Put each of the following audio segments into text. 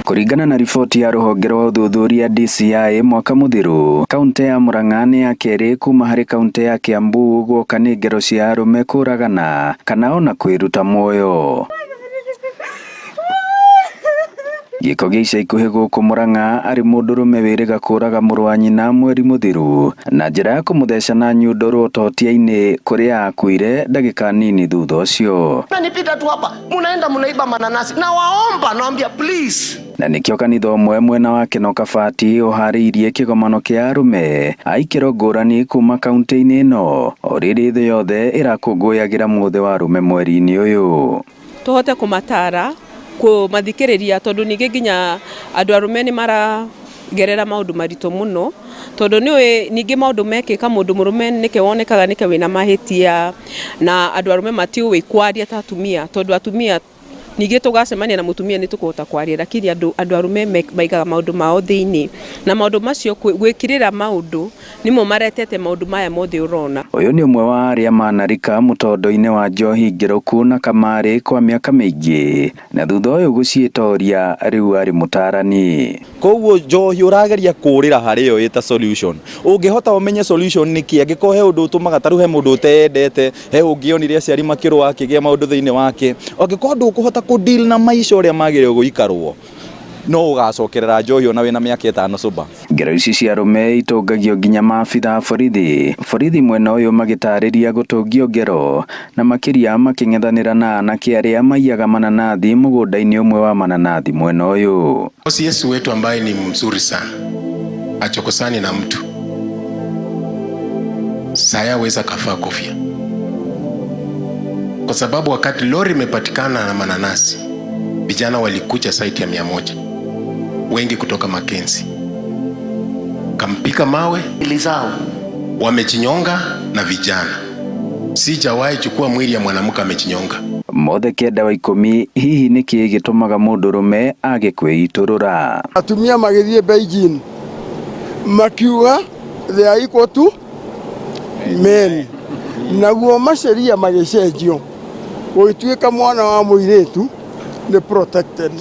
Kuringana na riboti ya rũhonge rwa ũthuthuria DCI mwaka mũthiru, kaunti ya Murang'a nĩ ya kerĩ kuma harĩ kaunti ya Kiambu guoka nĩ ngero cia arũme kũragana kana ona kwĩruta muoyo. Gĩko gĩa ica ikuhĩ gũkũ Murang'a arĩ mũndũrũme wĩrĩga kũraga mũrũ wa nyina mweri mũthiru na njĩra ya kũmũtheca na nyundo rũtotia-inĩ kũrĩa akuire ndagĩka nini thutha ũcio. Nipita tu hapa, munaenda munaiba mananasi na waomba, naambia please. Na nĩkĩo kanitha ũmwe mwena wa Kinoo Kabati ũharĩirie kĩgomano kĩa arũme a ikĩro ngũrani kuma kaunti-inĩ ĩno o rĩrĩ thĩ yothe ĩrakũngũyagĩra mũthĩ wa arũme mweri-inĩ ũyũ. Tũhote kũmatara kũmathikĩrĩria tondu ningĩ nginya andũ arũme nĩ maragerera maũndũ maritũ mũno tondu ningĩ maũndũ mekĩka mũndũ mũrũme nĩke wonekaga nĩke wĩna mahĩtia na andũ arũme matiũĩ kwaria ta atumia tondu atumia ningĩ tũgacemania na mũtumia nĩ tũkũhota kwaria lakini andũ arũme maigaga maũndũ mao thĩinĩ na maũndũ macio gwĩkirĩra maũndũ nĩmo maretete maũndũ maya mothe ũrona. Ũyũ nĩ ũmwe wa arĩa manarika mũtondo-inĩ wa njohi ngĩrũku na kamarĩ kwa mĩaka mĩingĩ na thutha ũyũ gũciĩtoria rĩu arĩ mũtarani. Koguo njohi ũrageria kũrĩra harĩ yo ĩta solution. Ũngĩhota ũmenye solution nĩ kĩ angĩkorwo he ũndũ ũtũmaga tarũ he mũndũ ũtendete he ũngĩonire aciari makĩrũa akĩgĩa maũndũ thĩinĩ wake angĩkorwo ndũkũhota kũdeal na maisha ũrĩa magĩrĩirwo gũikarwo no ũgacokerera njohi ona wĩna mĩaka 5 cuba. Ngero ici cia arũme itũngagio nginya maabitha borithi mwena ũyũ magĩtarĩria gũtũngio ngero na makĩria makĩng'ethanĩra na anake arĩa maiyaga mananathi mũgũnda-inĩ ũmwe wa mananathi mwena ũyũ. Yesu wetu ambaye ni mzuri sana achokosani na mtu saya weza kafaa kofia kwa sababu wakati lori imepatikana na mananasi vijana walikuja site ya 100 wengi kutoka Makenzi kampika mawe ilizao wamechinyonga na vijana. Sijawahi chukua mwili ya mwanamke amechinyonga. Mothe kenda wa 10 hihi nĩkĩ gĩtũmaga mũndũrũme age kwĩitũrũra. Atumia magĩthiĩ Beijing makiuga they are equal to men naguo maceria magĩcenjio gũituĩka mwana wa mũirĩtu nĩ protected.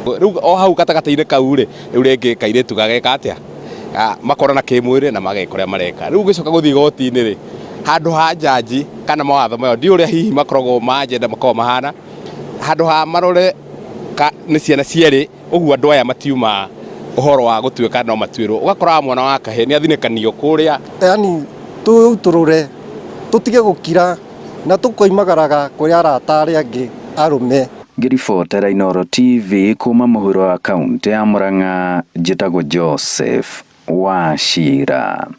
Rĩu o hau gatagatĩ-inĩ kau rĩ rĩu rĩngĩ kairĩtu gageka atĩa makorana kĩmwĩrĩ na mageka ũrĩa mareka. Rĩu gĩcoka gũthiĩ igoti-inĩ rĩ handũ ha jaji kana mawatho mayo ndi ũrĩa hihi makoragwo majenda makorwo mahana handũ ha marore nĩ ciana cierĩ ũguo andũ aya matiuma ũhoro wa gũtuĩka no matuĩrwo ũgakora mwana wa kahĩ nĩ athinĩkanio kũrĩa. Yani tũrũre tũtige gũkira na tũkoimagaraga kũrĩ arata arĩa angĩ arũme. Ngĩribotera Inooro TV kuma mũhuro wa kaunti ya Murang'a njĩtagwo Joseph Wachira.